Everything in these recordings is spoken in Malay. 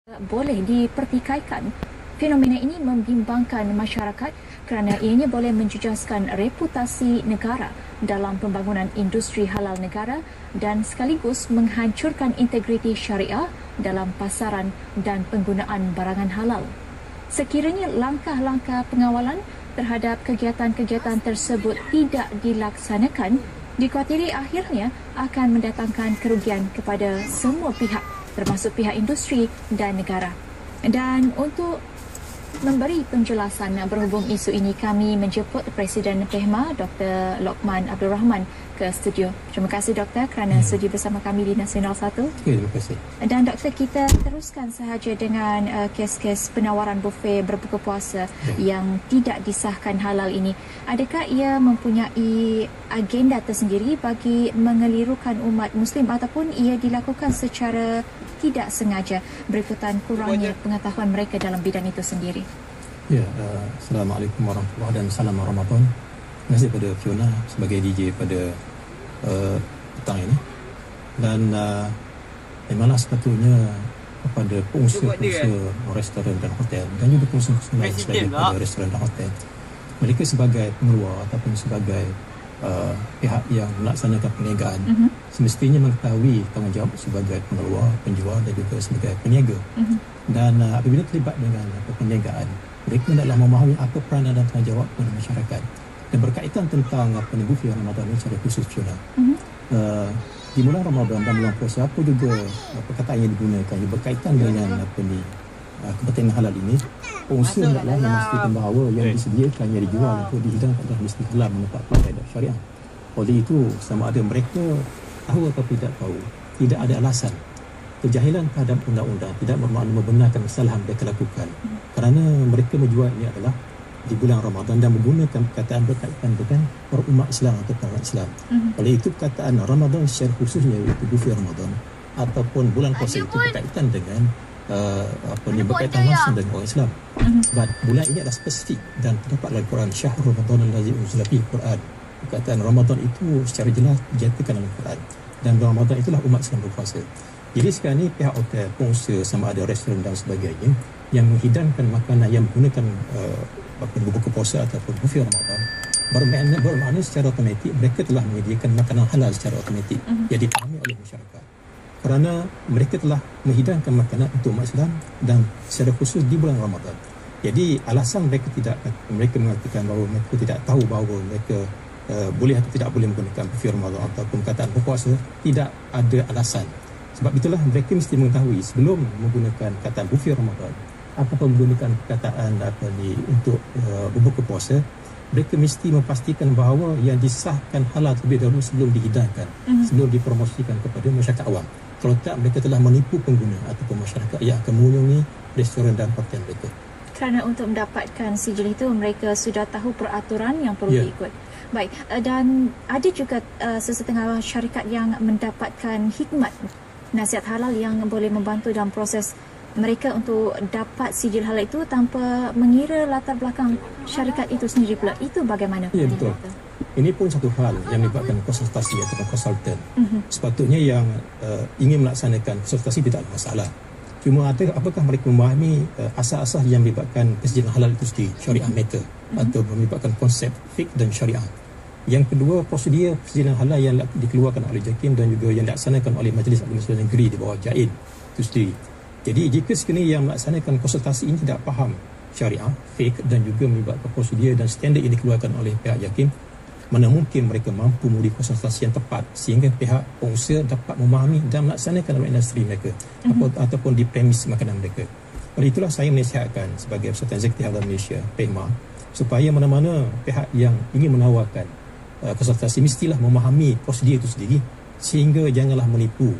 boleh dipertikaikan. Fenomena ini membimbangkan masyarakat kerana ianya boleh menjejaskan reputasi negara dalam pembangunan industri halal negara dan sekaligus menghancurkan integriti syariah dalam pasaran dan penggunaan barangan halal. Sekiranya langkah-langkah pengawalan terhadap kegiatan-kegiatan tersebut tidak dilaksanakan, dikhawatiri akhirnya akan mendatangkan kerugian kepada semua pihak, termasuk pihak industri dan negara. Dan untuk memberi penjelasan berhubung isu ini, kami menjemput Presiden PEHMA Dr. Lokman Abdul Rahman ke studio. Terima kasih Doktor kerana sudi bersama kami di Nasional 1. Terima kasih. Dan Doktor, kita teruskan sahaja dengan kes-kes penawaran bufet berbuka puasa yang tidak disahkan halal ini. Adakah ia mempunyai agenda tersendiri bagi mengelirukan umat Muslim ataupun ia dilakukan secara tidak sengaja berikutan kurangnya pengetahuan mereka dalam bidang itu sendiri? Ya, Assalamualaikum warahmatullahi dan salam Ramadan. Terima kasih pada Fiona sebagai DJ pada petang ini. Dan memanglah sepatutnya kepada pengusaha-pengusaha restoran dan hotel dan juga pengusaha-pengusaha lain selain daripada restoran dan hotel, mereka sebagai pengeluar ataupun sebagai pihak yang melaksanakan perniagaan semestinya mengetahui tanggungjawab sebagai pengeluar, penjual dan juga sebagai peniaga. Dan apabila terlibat dengan perniagaan, mereka hendaklah memahami apa peranan dan tanggungjawab kepada masyarakat. Dan berkaitan tentang bufet Ramadan ini secara khusus, Fiona, di bulan Ramadan dan bulan puasa, apa juga perkataan yang digunakan yang berkaitan dengan kepentingan halal ini, pengusaha hendaklah memastikan bahawa yang disediakan, yang dijual untuk dihidangkan adalah mesti halal menepati kaedah syariah. Oleh itu, sama ada mereka tahu atau tidak tahu, tidak ada alasan. Kejahilan terhadap undang-undang tidak bermakna membenarkan kesalahan mereka lakukan, kerana mereka menjual ini adalah di bulan Ramadan dan menggunakan perkataan berkaitan dengan umat Islam atau orang Islam. Oleh itu, perkataan Ramadan secara khususnya iaitu bufet Ramadan ataupun bulan puasa itu berkaitan dengan berkaitan langsung dengan orang Islam. Sebab bulan ini adalah spesifik dan terdapat dalam Quran, Syahrul Ramadan allazi unzila fihi Quran. Perkataan Ramadan itu secara jelas dijatuhkan dalam Quran, dan Ramadan itulah umat Islam berpuasa. Jadi sekarang ni pihak hotel, pengusaha sama ada restoran dan sebagainya yang menghidangkan makanan yang menggunakan berbuka puasa ataupun bufet Ramadan, bermakna secara otomatik mereka telah menyediakan makanan halal secara otomatik yang dipahami oleh masyarakat, kerana mereka telah menghidangkan makanan untuk umat Islam dan secara khusus di bulan Ramadan. Jadi alasan mereka mengatakan bahawa mereka tidak tahu bahawa mereka boleh atau tidak boleh menggunakan bufet Ramadan ataupun perkataan berpuasa, tidak ada alasan. Sebab itulah mereka mesti mengetahui sebelum menggunakan perkataan bufet Ramadan ataupun menggunakan perkataan untuk berbuka puasa, mereka mesti memastikan bahawa yang disahkan halal terlebih dahulu sebelum dihidangkan, sebelum dipromosikan kepada masyarakat awam. Kalau tak, mereka telah menipu pengguna ataupun masyarakat yang akan mengunjungi restoran dan hotel mereka. Kerana untuk mendapatkan sijil itu, mereka sudah tahu peraturan yang perlu diikut. Baik, dan ada juga sesetengah syarikat yang mendapatkan hikmat nasihat halal yang boleh membantu dalam proses mereka untuk dapat sijil halal itu tanpa mengira latar belakang syarikat itu sendiri pula. Itu bagaimana? Ya, betul. Ini pun satu hal yang melibatkan konsultasi atau konsultan. Sepatutnya yang ingin melaksanakan konsultasi tidak ada masalah. Cuma apakah mereka memahami asas-asas yang melibatkan persetujuan halal itu sendiri, syariah mereka, atau melibatkan konsep fiqh dan syariah. Yang kedua, prosedur persetujuan halal yang dikeluarkan oleh JAKIM dan juga yang dilaksanakan oleh Majlis Agama Islam Negeri di bawah JAIN itu sendiri. Jadi jika sekiranya yang melaksanakan konsultasi ini tidak faham syariah, fiqh dan juga melibatkan prosedur dan standard yang dikeluarkan oleh pihak JAKIM, mana mungkin mereka mampu memberi konsultasi yang tepat sehingga pihak pengusaha dapat memahami dan melaksanakan dalam industri mereka ataupun di premis makanan mereka. Oleh itulah saya menasihatkan sebagai Persatuan Eksekutif Halal Malaysia, PEHMA, supaya mana-mana pihak yang ingin menawarkan konsultasi mestilah memahami prosedur itu sendiri sehingga janganlah menipu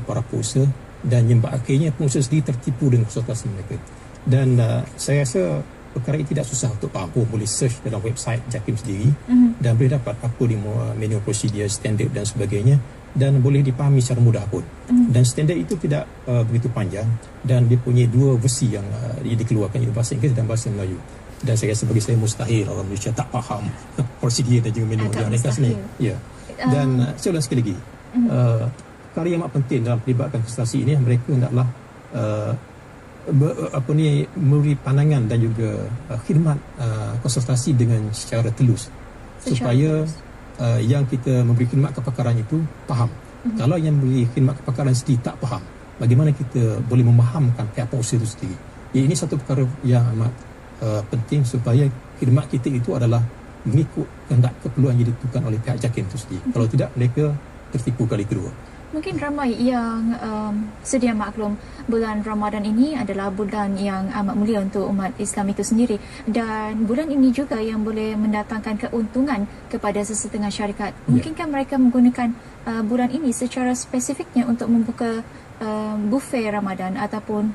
para pengusaha dan yang akhirnya pengusaha sendiri tertipu dengan konsultasi mereka. Dan saya rasa perkara ini tidak susah untuk faham. Boleh search dalam website JAKIM sendiri dan boleh dapat apa di menu prosedur, standard dan sebagainya, dan boleh dipahami secara mudah pun. Dan standard itu tidak begitu panjang dan dia punya dua versi yang dikeluarkan, iaitu bahasa Inggeris dan bahasa Melayu. Dan saya rasa bagi saya mustahil orang Malaysia tak faham prosedur dan juga menu yang mereka sendiri. Ya. Dan saya ulang sekali lagi, perkara yang amat penting dalam melibatkan konsultasi ini, mereka hendaklah memberi pandangan dan juga khidmat konsultasi dengan secara telus supaya yang kita memberi khidmat kepakaran itu faham. Kalau yang memberi khidmat kepakaran sendiri tak faham, bagaimana kita boleh memahamkan pihak pengusaha itu sendiri? Ini satu perkara yang amat penting supaya khidmat kita itu adalah mengikut kehendak keperluan yang ditentukan oleh pihak JAKIM itu sendiri. Kalau tidak, mereka tertipu kali kedua. Mungkin ramai yang sedia maklum bulan Ramadan ini adalah bulan yang amat mulia untuk umat Islam itu sendiri, dan bulan ini juga yang boleh mendatangkan keuntungan kepada sesetengah syarikat. Mungkinkah mereka menggunakan bulan ini secara spesifiknya untuk membuka buffet Ramadan ataupun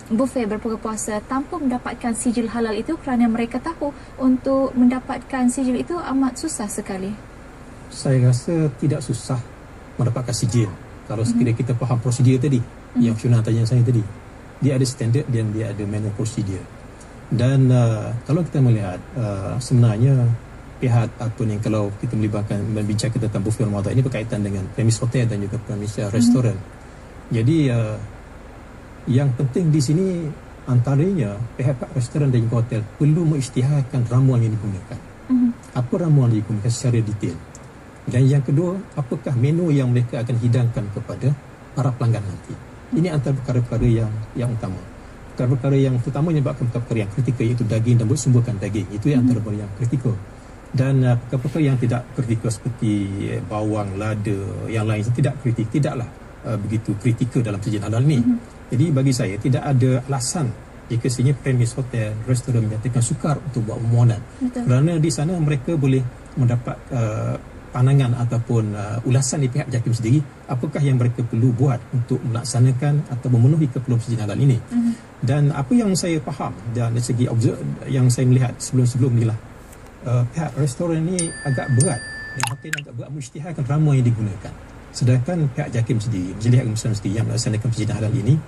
buffet berbuka puasa tanpa mendapatkan sijil halal itu, kerana mereka tahu untuk mendapatkan sijil itu amat susah sekali? Saya rasa tidak susah mendapatkan sijil. Kalau sekiranya kita faham prosedur tadi, yang Fiona tanya saya tadi, dia ada standard dan dia ada manual prosedur. Dan kalau kita melihat sebenarnya pihak yang kalau kita melibatkan membincangkan tentang buffet Ramadan ini berkaitan dengan premis hotel dan juga premis restoran. Jadi yang penting di sini antaranya pihak restoran dan juga hotel perlu mengisytiharkan ramuan yang digunakan. Apa ramuan yang digunakan secara detail. Dan yang kedua, apakah menu yang mereka akan hidangkan kepada para pelanggan nanti. Ini antara perkara-perkara yang utama. Perkara-perkara yang terutama menyebabkan perkara yang kritikal, iaitu daging dan bersumberkan daging. Itu yang antara perkara yang kritikal. Dan perkara-perkara yang tidak kritikal seperti bawang, lada, yang lain tidak kritik, tidaklah begitu kritikal dalam sajian halal ini. Jadi bagi saya tidak ada alasan jika sebenarnya premis hotel, restoran menyatakan sukar untuk buat permohonan. Kerana di sana mereka boleh mendapat pandangan ataupun ulasan di pihak JAKIM sendiri, apakah yang mereka perlu buat untuk melaksanakan atau memenuhi keperluan sajian halal ini. Dan apa yang saya faham dan dari segi yang saya melihat sebelum-sebelum inilah, pihak restoran ini agak berat dan hotel agak berat mengisytiharkan ramuan yang digunakan. Sedangkan pihak JAKIM sendiri, Majlis Hakim Muslim sendiri yang melaksanakan sajian halal ini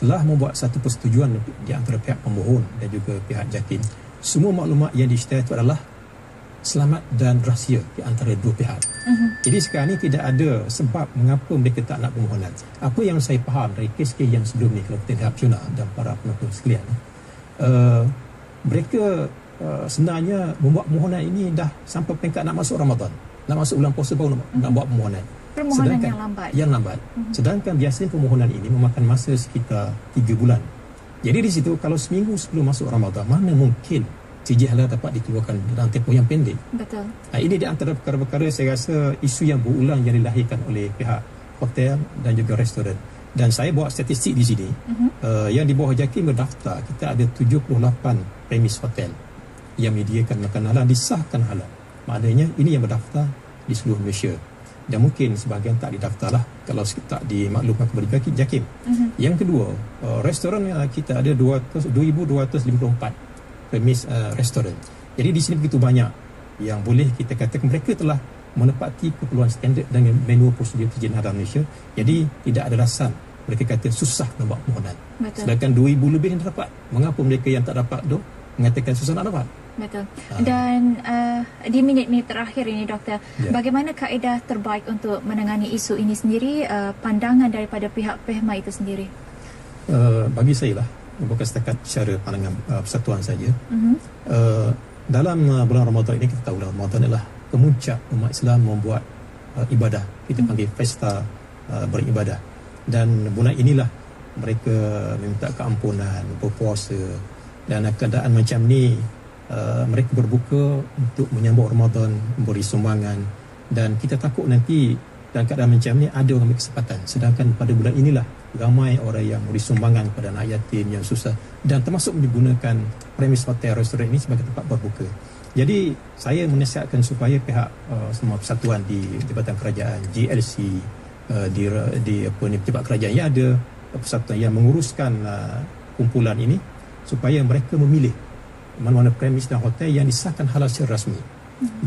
telah membuat satu persetujuan di antara pihak pemohon dan juga pihak JAKIM. Semua maklumat yang diisytihar itu adalah selamat dan rahsia di antara dua pihak. Jadi sekarang ini tidak ada sebab mengapa mereka tak nak permohonan. Apa yang saya faham dari kes-kes yang sebelum ni, kalau kita lihat Fiona dan para penonton sekalian, mereka sebenarnya membuat permohonan ini dah sampai peringkat nak masuk Ramadan, nak masuk bulan puasa baru nak buat permohonan. Permohonan yang lambat. Sedangkan biasanya permohonan ini memakan masa sekitar 3 bulan. Jadi di situ kalau seminggu sebelum masuk Ramadan, mana mungkin sijil halal dapat dikeluarkan dalam tempoh yang pendek. Betul. Ini di antara perkara-perkara saya rasa isu yang berulang yang dilahirkan oleh pihak hotel dan juga restoran. Dan saya bawa statistik di sini, yang di bawah JAKIM berdaftar, kita ada 78 premis hotel yang menyediakan makanan halal, disahkan halal. Maknanya ini yang berdaftar di seluruh Malaysia. Dan mungkin sebahagian tak didaftarlah kalau tak dimaklumkan kepada JAKIM. Yang kedua, restoran kita ada 2,254 premis restoran. Jadi di sini begitu banyak yang boleh kita katakan mereka telah menepati keperluan standard dengan menu prosedur sajian halal Malaysia. Jadi tidak ada alasan mereka kata susah nak buat permohonan. Sedangkan 2,000 lebih yang dapat. Mengapa mereka yang tak dapat tu mengatakan susah nak dapat? Betul. Dan di minit-minit terakhir ini, Doktor, bagaimana kaedah terbaik untuk menangani isu ini sendiri, pandangan daripada pihak PEHMA itu sendiri? Bagi saya lah, bukan setakat secara pandangan persatuan saja. Dalam bulan Ramadan ini, kita tahu bulan Ramadan adalah kemuncak umat Islam membuat ibadah. Kita panggil pesta beribadah. Dan bulan inilah mereka meminta keampunan, berpuasa. Dan keadaan macam ni, mereka berbuka untuk menyambut Ramadan, memberi sumbangan. Dan kita takut nanti dalam keadaan macam ni ada orang berkesempatan. Sedangkan pada bulan inilah ramai orang yang memberi sumbangan kepada anak yatim yang susah, dan termasuk menggunakan premis hotel restoran ini sebagai tempat berbuka. Jadi saya menasihatkan supaya pihak semua persatuan di Jabatan Kerajaan, GLC, di pejabat kerajaan yang ada, persatuan yang menguruskan kumpulan ini, supaya mereka memilih mana-mana premis dan hotel yang disahkan halal secara rasmi.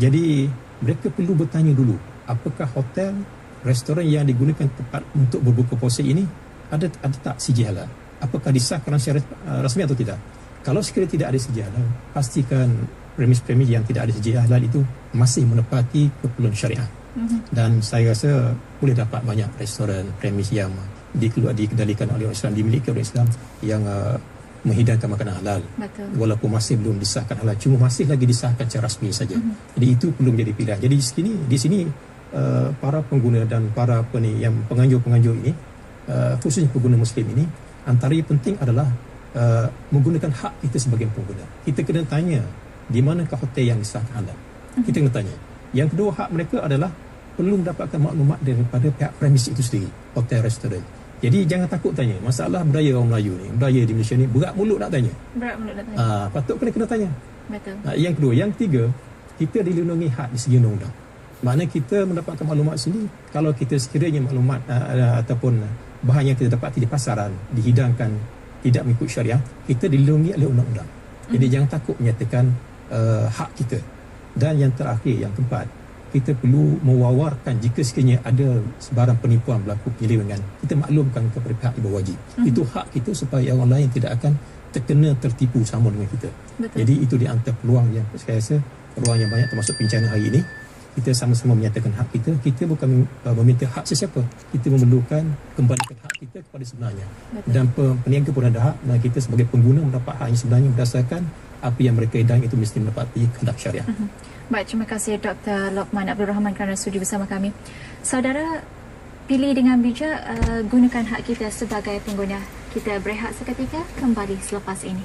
Jadi mereka perlu bertanya dulu, apakah hotel, restoran yang digunakan tempat untuk berbuka puasa ini ada tak sijil halal? Apakah disahkan secara rasmi atau tidak? Kalau sekiranya tidak ada sijil halal, pastikan premis-premis yang tidak ada sijil halal itu masih menepati keperluan syariah. Dan saya rasa boleh dapat banyak restoran premis yang dikendalikan oleh orang Islam, dimiliki oleh Islam yang menghidangkan makanan halal. Betul. Walaupun masih belum disahkan halal, cuma masih lagi disahkan secara rasmi saja. Jadi itu belum jadi pilihan. Jadi di sini para pengguna dan para yang penganjur-penganjur ini, khususnya pengguna Muslim ini, antara yang penting adalah menggunakan hak kita sebagai pengguna. Kita kena tanya di manakah hotel yang disahkan halal. Kita kena tanya. Yang kedua, hak mereka adalah perlu mendapatkan maklumat daripada pihak premis itu sendiri, hotel, restoran. Jadi jangan takut tanya. Masalah budaya orang Melayu ni, budaya di Malaysia ni, berat mulut nak tanya. Patut kena tanya. Betul. Yang kedua, yang ketiga, kita dilindungi hak di segi undang-undang. Maknanya kita mendapatkan maklumat sendiri. Kalau kita sekiranya maklumat ataupun bahan yang kita dapati di pasaran dihidangkan tidak mengikut syariah, kita dilindungi oleh undang-undang. Jadi jangan takut menyatakan hak kita. Dan yang terakhir, yang keempat, kita perlu mewawarkan jika sekiranya ada sebarang penipuan berlaku penyelewengan, kita maklumkan kepada pihak ibu wajib. Itu hak kita supaya orang lain tidak akan tertipu sama dengan kita. Betul. Jadi itu di antara peluang yang saya rasa, peluang yang banyak termasuk pencarian hari ini. Kita sama-sama menyatakan hak kita. Kita bukan meminta hak sesiapa. Kita memerlukan kembalikan hak kita kepada sebenarnya. Betul. Dan peniaga pun ada hak, dan kita sebagai pengguna mendapat hak yang sebenarnya berdasarkan apa yang mereka hidang itu mesti mendapati kehendak syariah. Baik, terima kasih Dr. Lokman Abdul Rahman kerana sudi bersama kami. Saudara, pilih dengan bijak, gunakan hak kita sebagai pengguna. Kita berehat seketika, kembali selepas ini.